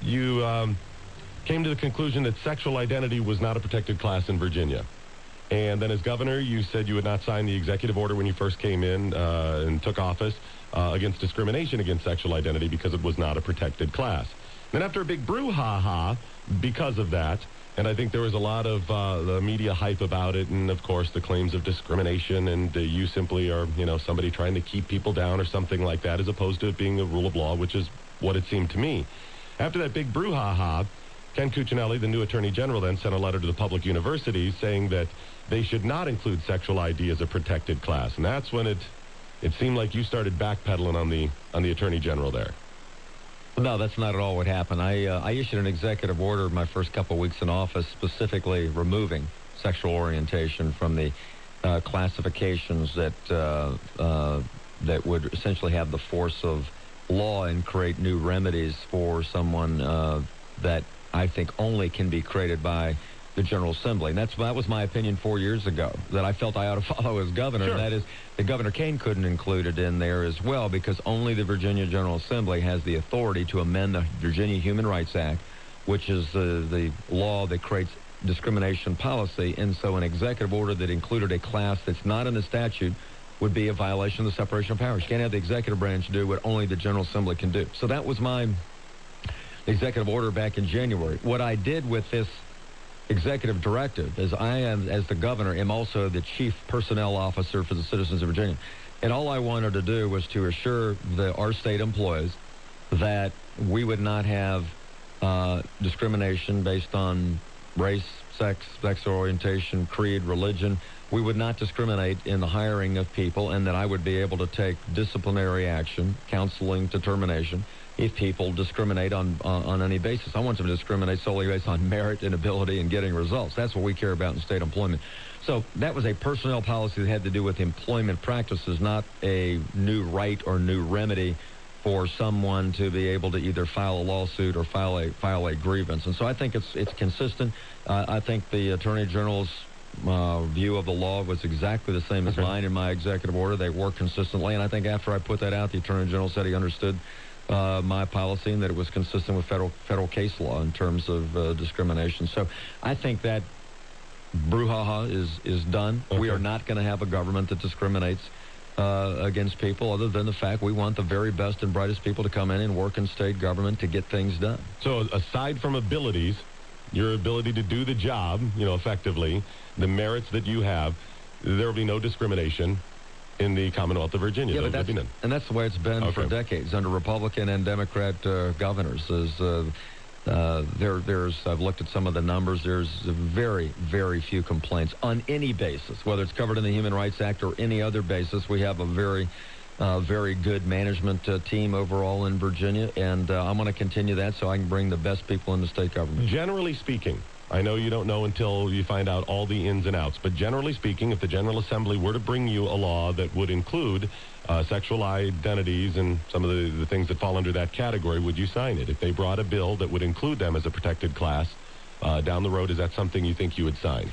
you came to the conclusion that sexual identity was not a protected class in Virginia. And then as governor, you said you would not sign the executive order when you first came in and took office against discrimination against sexual identity because it was not a protected class. Then after a big brouhaha because of that, and I think there was a lot of the media hype about it, and of course the claims of discrimination, and you simply are, somebody trying to keep people down or something like that, as opposed to it being a rule of law, which is what it seemed to me. After that big brouhaha, Ken Cuccinelli, the new Attorney General, then sent a letter to the public universities saying that they should not include sexual ID as a protected class. And that's when it seemed like you started backpedaling on the Attorney General there. No, that's not at all what happened. I issued an executive order my first couple of weeks in office specifically removing sexual orientation from the classifications that would essentially have the force of law and create new remedies for someone that I think only can be created by the General Assembly. And that was my opinion 4 years ago, that I felt I ought to follow as governor. Sure. And that is that Governor Kane couldn't include it in there as well, because only the Virginia General Assembly has the authority to amend the Virginia Human Rights Act, which is the law that creates discrimination policy. And so an executive order that included a class that's not in the statute would be a violation of the separation of powers. You can't have the executive branch do what only the General Assembly can do. So that was my executive order back in January. What I did with this executive directive is I am, as the governor, am also the chief personnel officer for the citizens of Virginia. And all I wanted to do was to assure our state employees that we would not have discrimination based on race, sex, sexual orientation, creed, religion. We would not discriminate in the hiring of people, and that I would be able to take disciplinary action, counseling to termination, if people discriminate on any basis. I want them to discriminate solely based on merit and ability and getting results. That's what we care about in state employment. So that was a personnel policy that had to do with employment practices, not a new right or new remedy for someone to be able to either file a lawsuit or file a grievance. And so I think it's consistent. I think the Attorney General's view of the law was exactly the same as mine in my executive order. They work consistently, and I think after I put that out, the Attorney General said he understood my policy and that it was consistent with federal case law in terms of discrimination. So I think that brouhaha is done. Okay. We are not going to have a government that discriminates against people, other than the fact we want the very best and brightest people to come in and work in state government to get things done. So aside from abilities, your ability to do the job, effectively, the merits that you have, there will be no discrimination in the Commonwealth of Virginia. Yeah, and that's the way it's been for decades under Republican and Democrat governors. I've looked at some of the numbers. There's very, very few complaints on any basis, whether it's covered in the Human Rights Act or any other basis. We have a very good management team overall in Virginia, and I'm going to continue that so I can bring the best people in the state government. Generally speaking, I know you don't know until you find out all the ins and outs, but generally speaking, if the General Assembly were to bring you a law that would include sexual identities and some of the things that fall under that category, would you sign it? If they brought a bill that would include them as a protected class down the road, is that something you think you would sign?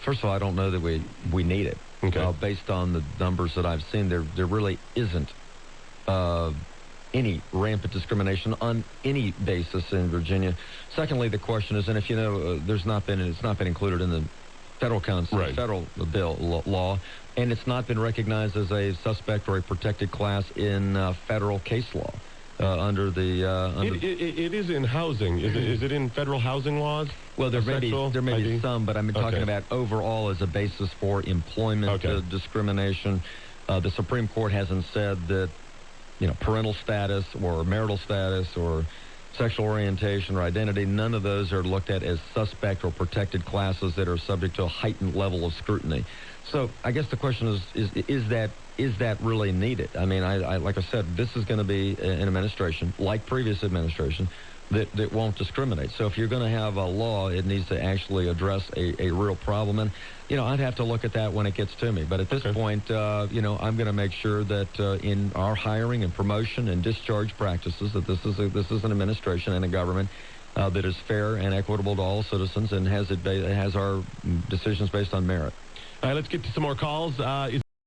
First of all, I don't know that we need it. Okay. Based on the numbers that I've seen, there really isn't any rampant discrimination on any basis in Virginia. Secondly, the question is, and if it's not been included in the federal federal bill law, and it's not been recognized as a suspect or a protected class in federal case law under the. It is in housing. Is it in federal housing laws? Well, there may be some, but I'm talking about overall as a basis for employment discrimination. The Supreme Court hasn't said that parental status or marital status or sexual orientation or identity, none of those are looked at as suspect or protected classes that are subject to a heightened level of scrutiny. So I guess the question is that really needed? I mean, I like I said, this is going to be an administration, like previous administration, that won't discriminate. So if you're going to have a law, it needs to actually address a real problem. And, I'd have to look at that when it gets to me. But at this point, I'm going to make sure that in our hiring and promotion and discharge practices, that this is an administration and a government that is fair and equitable to all citizens and has our decisions based on merit. All right, let's get to some more calls.